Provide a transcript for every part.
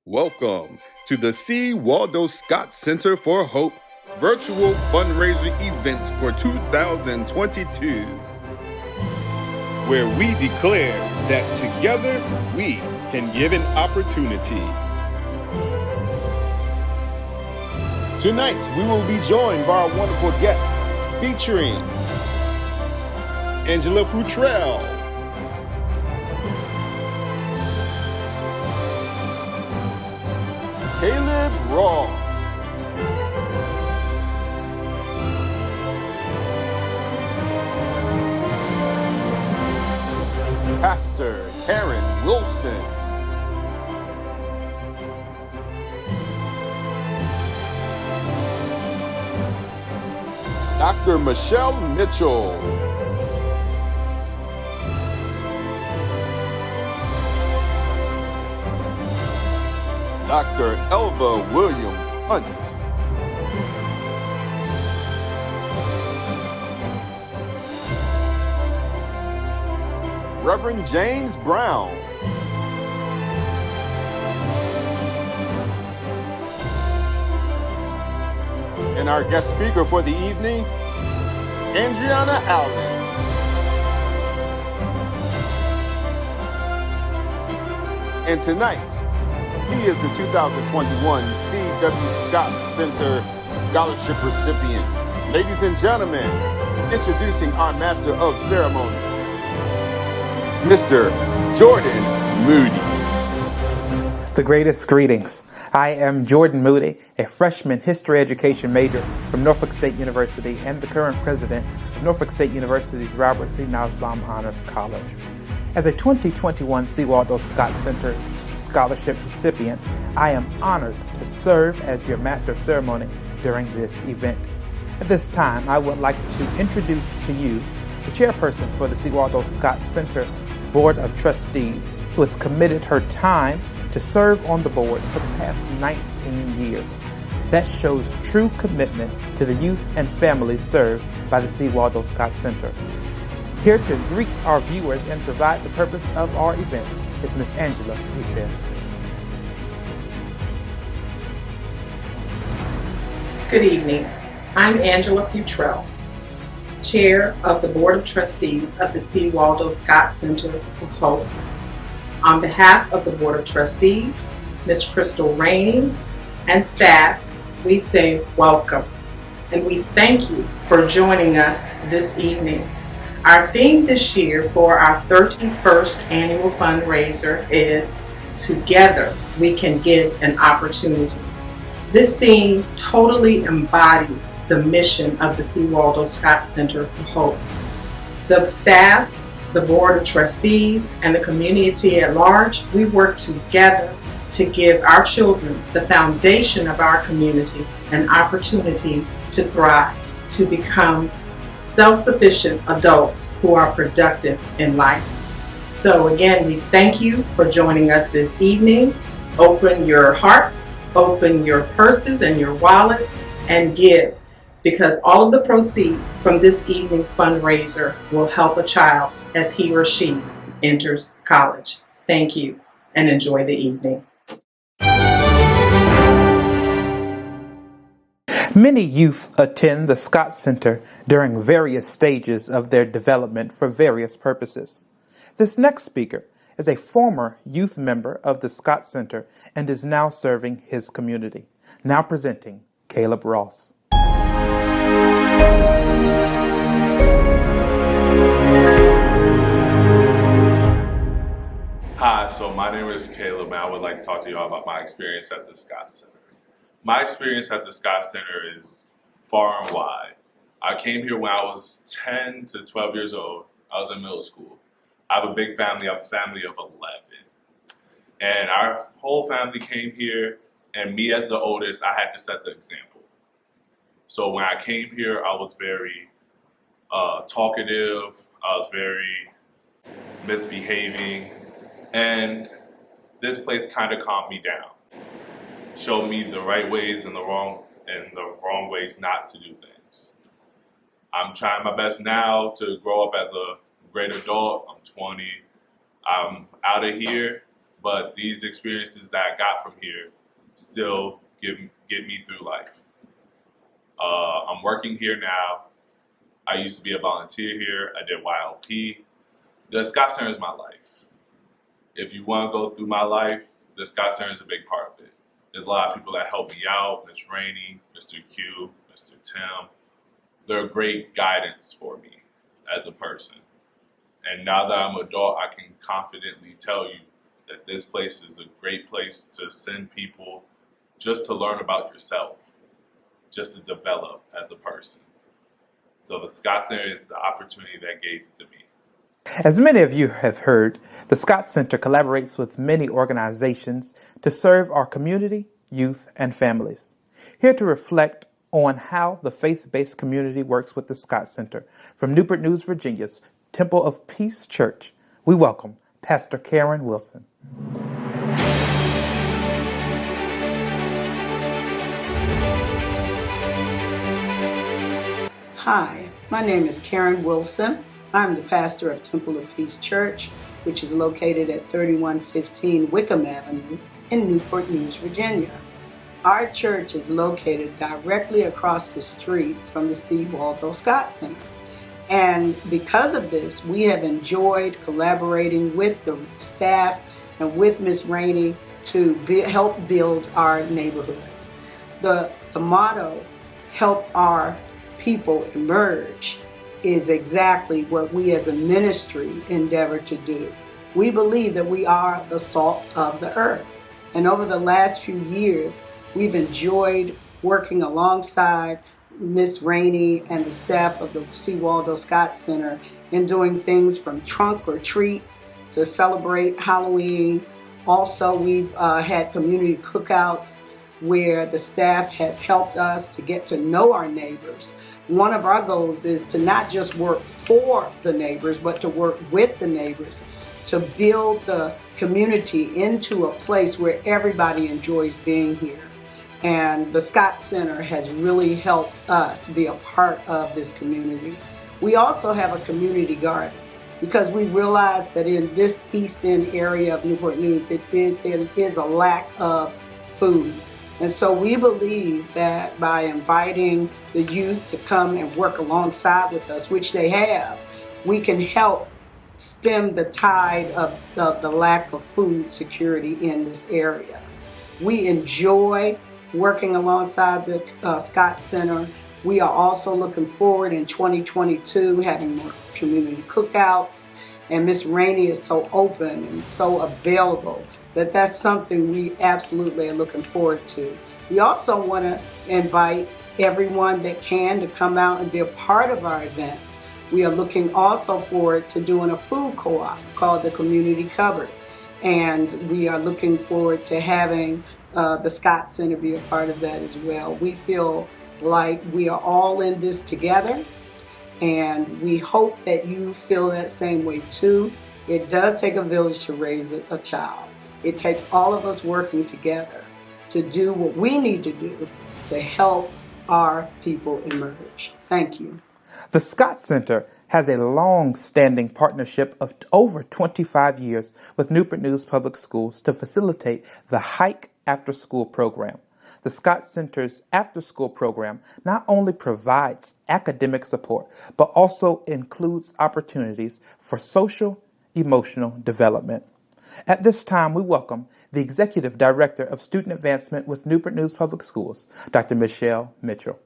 Welcome to the C. Waldo Scott Center for Hope virtual fundraiser event for 2022, where we declare that together we can give an opportunity. Tonight, we will be joined by our wonderful guests featuring Angela Futrell, Caleb Ross, Pastor Karen Wilson, Dr. Michelle Mitchell, Dr. Elva Williams Hunt, Reverend James Brown, and our guest speaker for the evening, Andriana Allen. And tonight, he is the 2021 C.W. Scott Center Scholarship recipient. Ladies and gentlemen, introducing our Master of Ceremony, Mr. Jordan Moody. The greatest greetings. I am Jordan Moody, a freshman history education major from Norfolk State University and the current president of Norfolk State University's Robert C. Nussbaum Honors College. As a 2021 C. Waldo Scott Center Scholarship recipient, I am honored to serve as your Master of Ceremony during this event. At this time, I would like to introduce to you the chairperson for the C. Waldo Scott Center Board of Trustees, who has committed her time to serve on the board for the past 19 years. That shows true commitment to the youth and families served by the C. Waldo Scott Center. Here to greet our viewers and provide the purpose of our event is Miss Angela Futrell. Good evening. I'm Angela Futrell, Chair of the Board of Trustees of the C. Waldo Scott Center for Hope. On behalf of the Board of Trustees, Ms. Crystal Rainey, and staff, we say welcome, and we thank you for joining us this evening. Our theme this year for our 31st annual fundraiser is Together We Can Give an Opportunity. This theme totally embodies the mission of the C. Waldo Scott Center for Hope. The staff, the Board of Trustees, and the community at large, we work together to give our children, the foundation of our community, an opportunity to thrive, to become self-sufficient adults who are productive in life. So again, we thank you for joining us this evening. Open your hearts, open your purses and your wallets, and give, because all of the proceeds from this evening's fundraiser will help a child as he or she enters college. Thank you, and enjoy the evening. Many youth attend the Scott Center during various stages of their development for various purposes. This next speaker is a former youth member of the Scott Center and is now serving his community. Now presenting Caleb Ross. Hi, so my name is Caleb, and I would like to talk to you all about my experience at the Scott Center. My experience at the Scott Center is far and wide. I came here when I was 10 to 12 years old. I was in middle school. I have a big family. I have a family of 11. And our whole family came here, and me as the oldest, I had to set the example. So when I came here, I was very talkative. I was very misbehaving. And this place kind of calmed me down. Showed me the right ways and the wrong ways not to do things. I'm trying my best now to grow up as a great adult. I'm 20. I'm out of here, but these experiences that I got from here still get me through life. I'm working here now. I used to be a volunteer here. I did H.O.P.E. The Scott Center is my life. If you want to go through my life, the Scott Center is a big part of it. There's a lot of people that help me out, Miss Rainey, Mr. Q, Mr. Tim. They're great guidance for me as a person. And now that I'm an adult, I can confidently tell you that this place is a great place to send people just to learn about yourself, just to develop as a person. So the Scott Center is the opportunity that gave to me. As many of you have heard, the Scott Center collaborates with many organizations to serve our community, youth, and families. Here to reflect on how the faith-based community works with the Scott Center, from Newport News, Virginia's Temple of Peace Church, we welcome Pastor Karen Wilson. Hi, my name is Karen Wilson. I'm the pastor of Temple of Peace Church, which is located at 3115 Wickham Avenue in Newport News, Virginia. Our church is located directly across the street from the C. Waldo Scott Center. And because of this, we have enjoyed collaborating with the staff and with Ms. Rainey to help build our neighborhood. The motto, help our people emerge, is exactly what we as a ministry endeavor to do. We believe that we are the salt of the earth. And over the last few years, we've enjoyed working alongside Miss Rainey and the staff of the C. Waldo Scott Center in doing things from trunk or treat to celebrate Halloween. Also, we've had community cookouts where the staff has helped us to get to know our neighbors. One of our goals is to not just work for the neighbors, but to work with the neighbors to build the community into a place where everybody enjoys being here. And the Scott Center has really helped us be a part of this community. We also have a community garden because we realize that in this eastern area of Newport News, there is a lack of food. And so we believe that by inviting the youth to come and work alongside with us, which they have, we can help stem the tide of the lack of food security in this area. We enjoy working alongside the Scott Center. We are also looking forward in 2022 having more community cookouts. And Miss Rainey is so open and so available that that's something we absolutely are looking forward to. We also want to invite everyone that can to come out and be a part of our events. We are looking also forward to doing a food co-op called the Community Cupboard. And we are looking forward to having the Scott Center be a part of that as well. We feel like we are all in this together, and we hope that you feel that same way too. It does take a village to raise a child. It takes all of us working together to do what we need to do to help our people emerge. Thank you. The Scott Center has a long-standing partnership of over 25 years with Newport News Public Schools to facilitate the Hike after-school program. The Scott Center's after-school program not only provides academic support, but also includes opportunities for social, emotional development. At this time, we welcome the Executive Director of Student Advancement with Newport News Public Schools, Dr. Michelle Mitchell.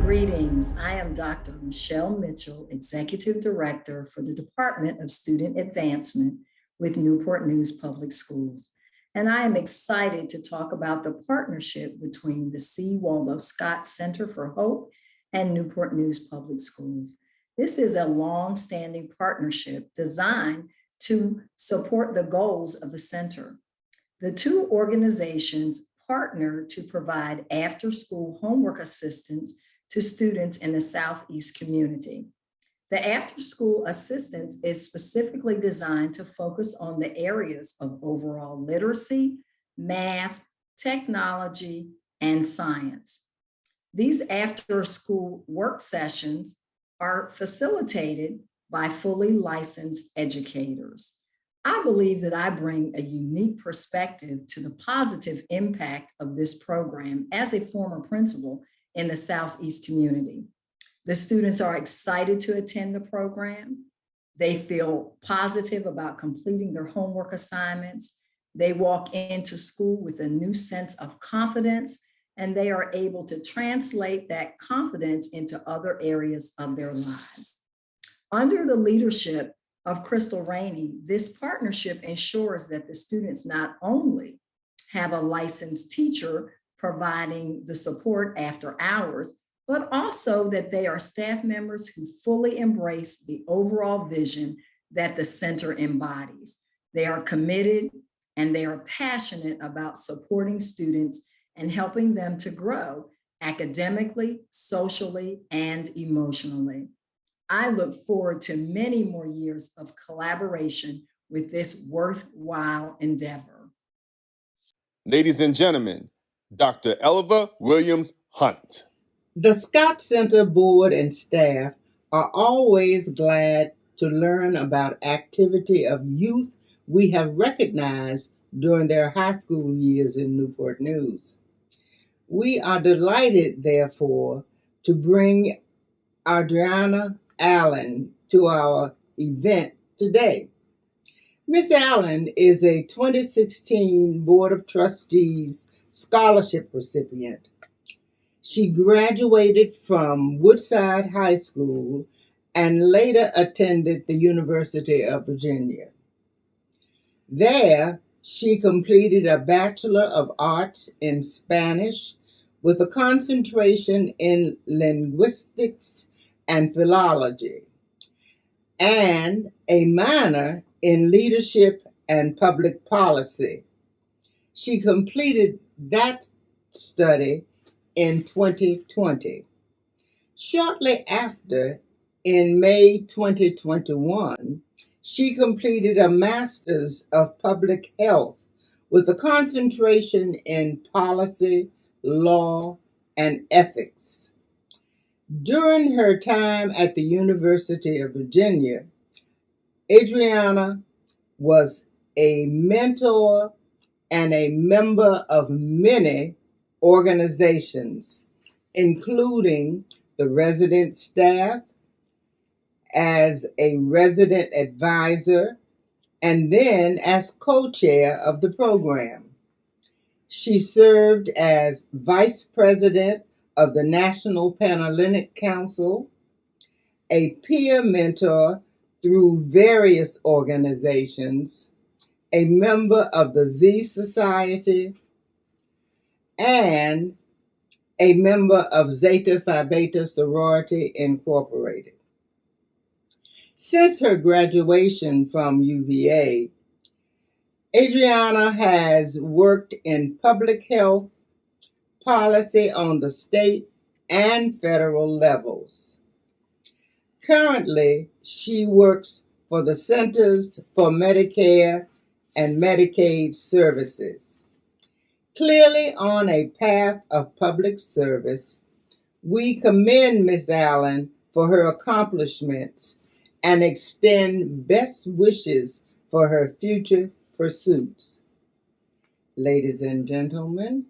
Greetings. I am Dr. Michelle Mitchell, Executive Director for the Department of Student Advancement with Newport News Public Schools. And I am excited to talk about the partnership between the C. Waldo Scott Center for Hope and Newport News Public Schools. This is a long-standing partnership designed to support the goals of the center. The two organizations partner to provide after-school homework assistance to students in the Southeast community. The after-school assistance is specifically designed to focus on the areas of overall literacy, math, technology, and science. These after-school work sessions are facilitated by fully licensed educators. I believe that I bring a unique perspective to the positive impact of this program as a former principal in the Southeast community. The students are excited to attend the program. They feel positive about completing their homework assignments. They walk into school with a new sense of confidence, and they are able to translate that confidence into other areas of their lives. Under the leadership of Crystal Rainey, this partnership ensures that the students not only have a licensed teacher providing the support after hours, but also that they are staff members who fully embrace the overall vision that the center embodies. They are committed and they are passionate about supporting students and helping them to grow academically, socially, and emotionally. I look forward to many more years of collaboration with this worthwhile endeavor. Ladies and gentlemen, Dr. Elva Williams Hunt. The Scott Center board and staff are always glad to learn about activity of youth we have recognized during their high school years in Newport News. We are delighted, therefore, to bring Adriana Allen to our event today. Miss Allen is a 2016 Board of Trustees scholarship recipient. She graduated from Woodside High School and later attended the University of Virginia. There, she completed a Bachelor of Arts in Spanish with a concentration in linguistics and philology, and a minor in leadership and public policy. She completed that study in 2020. Shortly after, in May 2021, she completed a Master's of Public Health with a concentration in policy, law, and ethics. During her time at the University of Virginia, Adriana was a mentor and a member of many organizations, including the resident staff, as a resident advisor, and then as co-chair of the program. She served as vice president of the National Panhellenic Council, a peer mentor through various organizations, a member of the Z Society, and a member of Zeta Phi Beta Sorority Incorporated. Since her graduation from UVA, Adriana has worked in public health policy on the state and federal levels. Currently, she works for the Centers for Medicare and Medicaid Services. Clearly on a path of public service, we commend Ms. Allen for her accomplishments and extend best wishes for her future pursuits. Ladies and gentlemen,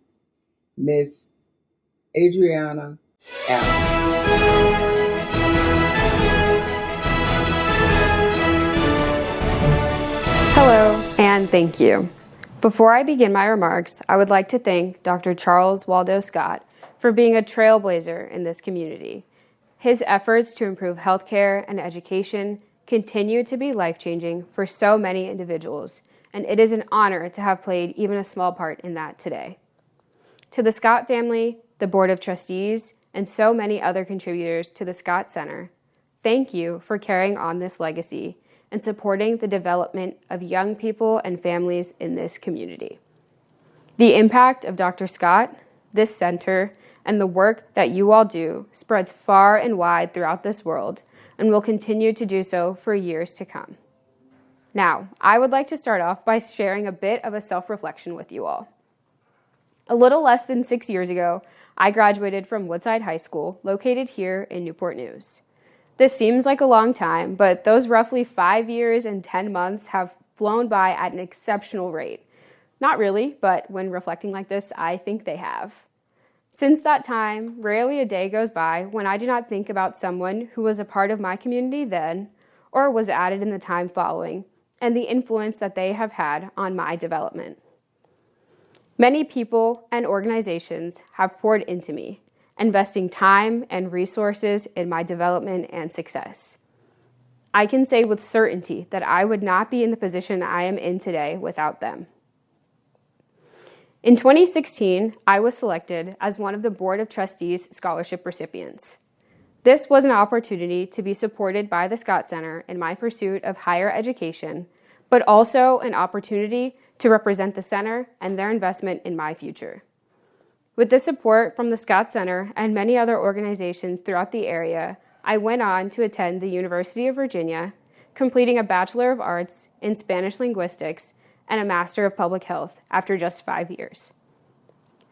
Ms. Adriana Allen. Hello, and thank you. Before I begin my remarks, I would like to thank Dr. Charles Waldo Scott for being a trailblazer in this community. His efforts to improve healthcare and education continue to be life-changing for so many individuals, and it is an honor to have played even a small part in that today. To the Scott family, the Board of Trustees, and so many other contributors to the Scott Center, thank you for carrying on this legacy and supporting the development of young people and families in this community. The impact of Dr. Scott, this center, and the work that you all do spreads far and wide throughout this world and will continue to do so for years to come. Now, I would like to start off by sharing a bit of a self-reflection with you all. A little less than 6 years ago, I graduated from Woodside High School, located here in Newport News. This seems like a long time, but those roughly 5 years and 10 months have flown by at an exceptional rate. Not really, but when reflecting like this, I think they have. Since that time, rarely a day goes by when I do not think about someone who was a part of my community then, or was added in the time following, and the influence that they have had on my development. Many people and organizations have poured into me, investing time and resources in my development and success. I can say with certainty that I would not be in the position I am in today without them. In 2016, I was selected as one of the Board of Trustees scholarship recipients. This was an opportunity to be supported by the Scott Center in my pursuit of higher education, but also an opportunity to represent the center and their investment in my future. With the support from the Scott Center and many other organizations throughout the area, I went on to attend the University of Virginia, completing a Bachelor of Arts in Spanish Linguistics and a Master of Public Health after just 5 years.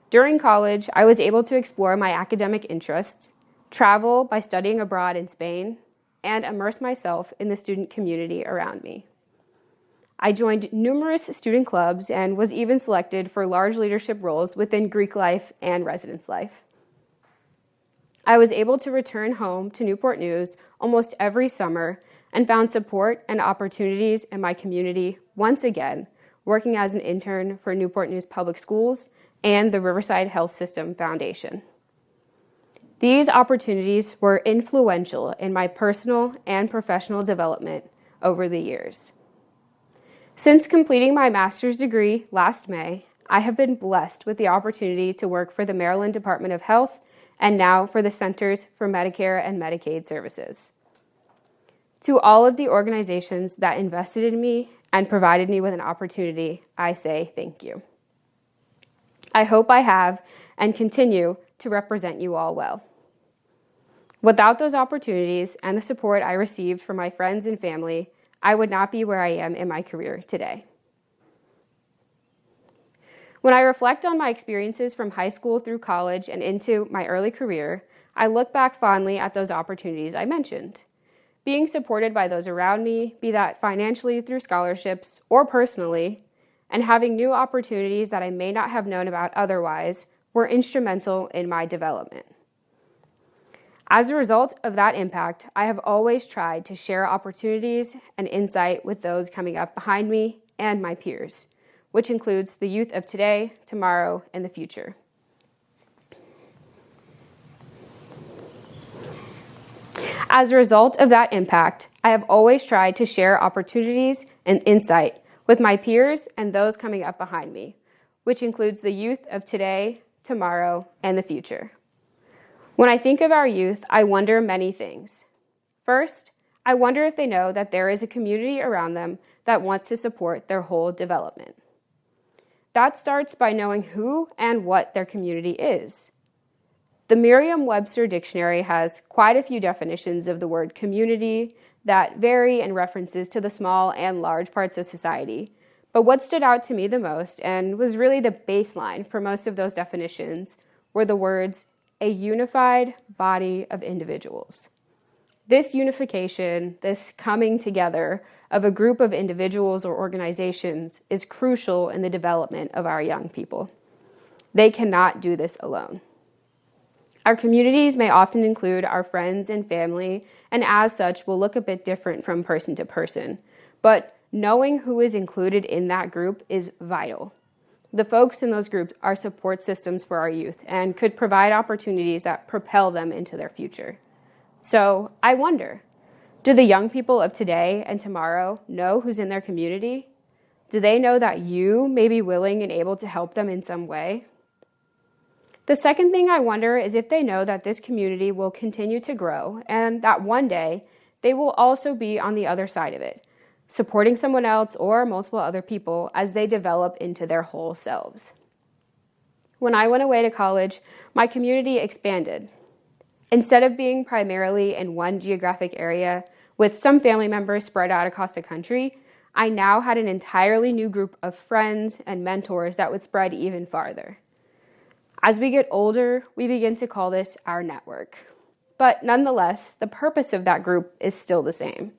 During college, I was able to explore my academic interests, travel by studying abroad in Spain, and immerse myself in the student community around me. I joined numerous student clubs and was even selected for large leadership roles within Greek life and residence life. I was able to return home to Newport News almost every summer and found support and opportunities in my community once again, working as an intern for Newport News Public Schools and the Riverside Health System Foundation. These opportunities were influential in my personal and professional development over the years. Since completing my master's degree last May, I have been blessed with the opportunity to work for the Maryland Department of Health and now for the Centers for Medicare and Medicaid Services. To all of the organizations that invested in me and provided me with an opportunity, I say thank you. I hope I have and continue to represent you all well. Without those opportunities and the support I received from my friends and family, I would not be where I am in my career today. When I reflect on my experiences from high school through college and into my early career, I look back fondly at those opportunities I mentioned. Being supported by those around me, be that financially through scholarships or personally, and having new opportunities that I may not have known about otherwise, were instrumental in my development. As a result of that impact, I have always tried to share opportunities and insight with those coming up behind me and my peers, which includes the youth of today, tomorrow, and the future. As a result of that impact, I have always tried to share opportunities and insight with my peers and those coming up behind me, which includes the youth of today, tomorrow, and the future. When I think of our youth, I wonder many things. First, I wonder if they know that there is a community around them that wants to support their whole development. That starts by knowing who and what their community is. The Merriam-Webster dictionary has quite a few definitions of the word community that vary in references to the small and large parts of society. But what stood out to me the most, and was really the baseline for most of those definitions, were the words, a unified body of individuals. This unification, this coming together of a group of individuals or organizations is crucial in the development of our young people. They cannot do this alone. Our communities may often include our friends and family, and as such will look a bit different from person to person. But knowing who is included in that group is vital. The folks in those groups are support systems for our youth and could provide opportunities that propel them into their future. So I wonder, do the young people of today and tomorrow know who's in their community? Do they know that you may be willing and able to help them in some way? The second thing I wonder is if they know that this community will continue to grow and that one day they will also be on the other side of it, supporting someone else or multiple other people as they develop into their whole selves. When I went away to college, my community expanded. Instead of being primarily in one geographic area with some family members spread out across the country, I now had an entirely new group of friends and mentors that would spread even farther. As we get older, we begin to call this our network. But nonetheless, the purpose of that group is still the same.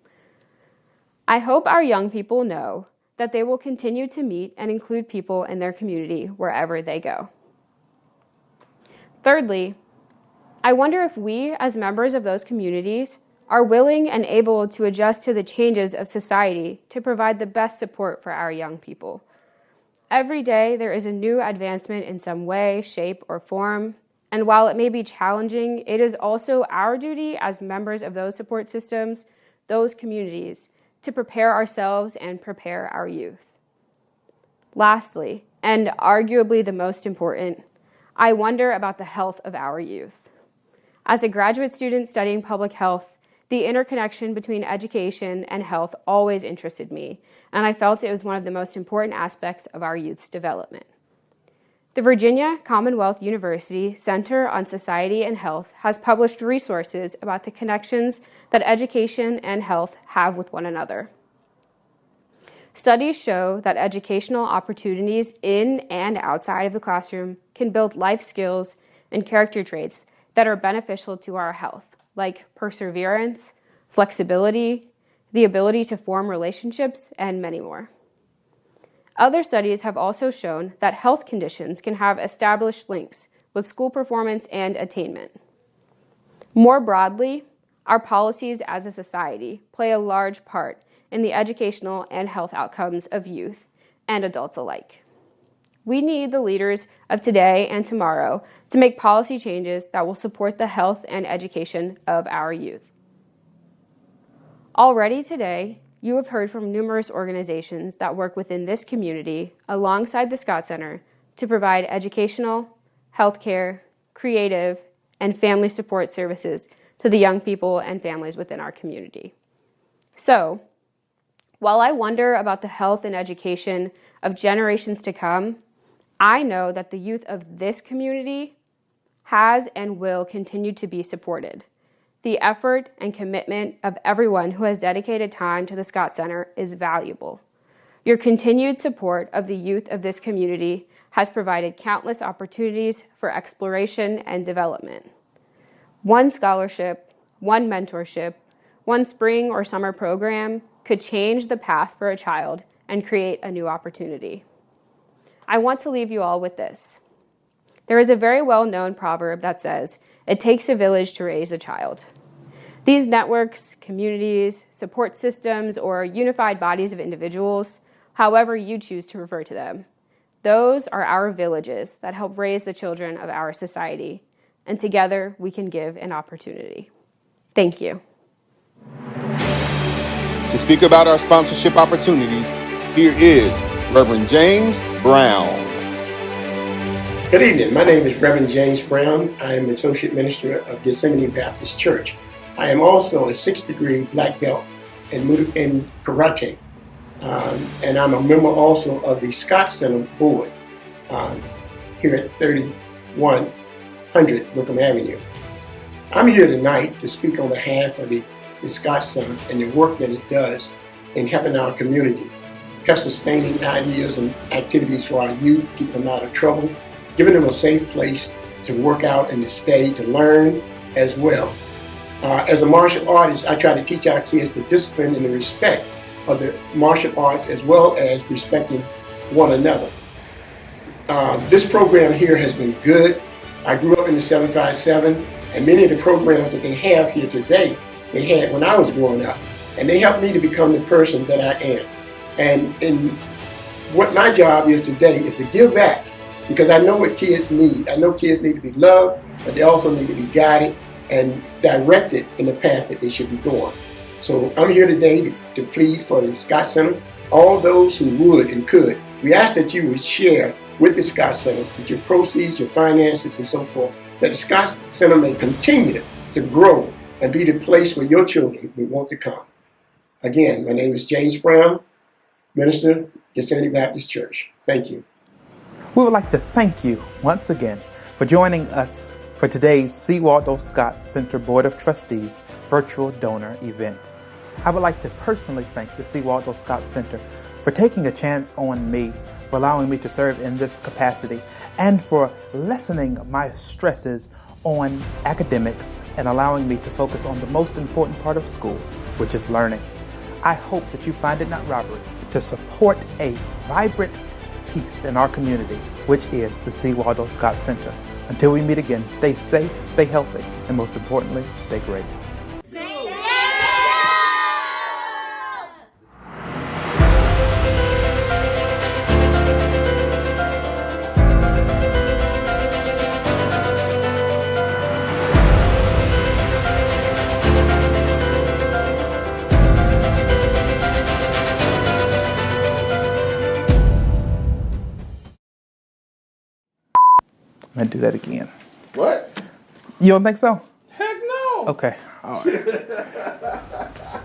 I hope our young people know that they will continue to meet and include people in their community wherever they go. Thirdly, I wonder if we, as members of those communities, are willing and able to adjust to the changes of society to provide the best support for our young people. Every day, there is a new advancement in some way, shape, or form, and while it may be challenging, it is also our duty as members of those support systems, those communities, to prepare ourselves and prepare our youth. Lastly, and arguably the most important, I wonder about the health of our youth. As a graduate student studying public health, the interconnection between education and health always interested me, and I felt it was one of the most important aspects of our youth's development. The Virginia Commonwealth University Center on Society and Health has published resources about the connections that education and health have with one another. Studies show that educational opportunities in and outside of the classroom can build life skills and character traits that are beneficial to our health, like perseverance, flexibility, the ability to form relationships, and many more. Other studies have also shown that health conditions can have established links with school performance and attainment. More broadly, our policies as a society play a large part in the educational and health outcomes of youth and adults alike. We need the leaders of today and tomorrow to make policy changes that will support the health and education of our youth. Already today, you have heard from numerous organizations that work within this community alongside the Scott Center to provide educational, healthcare, creative, and family support services to the young people and families within our community. So, while I wonder about the health and education of generations to come, I know that the youth of this community has and will continue to be supported. The effort and commitment of everyone who has dedicated time to the Scott Center is valuable. Your continued support of the youth of this community has provided countless opportunities for exploration and development. One scholarship, one mentorship, one spring or summer program could change the path for a child and create a new opportunity. I want to leave you all with this. There is a very well-known proverb that says, "It takes a village to raise a child." These networks, communities, support systems, or unified bodies of individuals, however you choose to refer to them, those are our villages that help raise the children of our society, and together we can give an opportunity. Thank you. To speak about our sponsorship opportunities, here is Reverend James Brown. Good evening. My name is Reverend James Brown. I am Associate Minister of Gethsemane Baptist Church. I am also a 6th degree black belt in karate. And I'm a member also of the Scott Center board here at 3100 Wickham Avenue. I'm here tonight to speak on behalf of the Scott Center and the work that it does in helping our community, help sustaining ideas and activities for our youth, keep them out of trouble, giving them a safe place to work out and to stay, to learn as well. As a martial artist, I try to teach our kids the discipline and the respect of the martial arts as well as respecting one another. This program here has been good. I grew up in the 757, and many of the programs that they have here today, they had when I was growing up, and they helped me to become the person that I am. And what my job is today is to give back, because I know what kids need. I know kids need to be loved, but they also need to be guided and directed in the path that they should be going. So I'm here today to plead for the Scott Center, all those who would and could. We ask that you would share with the Scott Center, with your proceeds, your finances, and so forth, that the Scott Center may continue to grow and be the place where your children would want to come. Again, my name is James Brown, Minister, Gethsemane Baptist Church. Thank you. We would like to thank you once again for joining us for today's C. Waldo Scott Center Board of Trustees virtual donor event. I would like to personally thank the C. Waldo Scott Center for taking a chance on me for allowing me to serve in this capacity and for lessening my stresses on academics and allowing me to focus on the most important part of school, which is learning. I hope that you find it not robbery to support a vibrant piece in our community, which is the C. Waldo Scott Center. Until we meet again, stay safe, stay healthy, and most importantly, stay great. I'm going to do that again. What? You don't think so? Heck no. Okay. All right.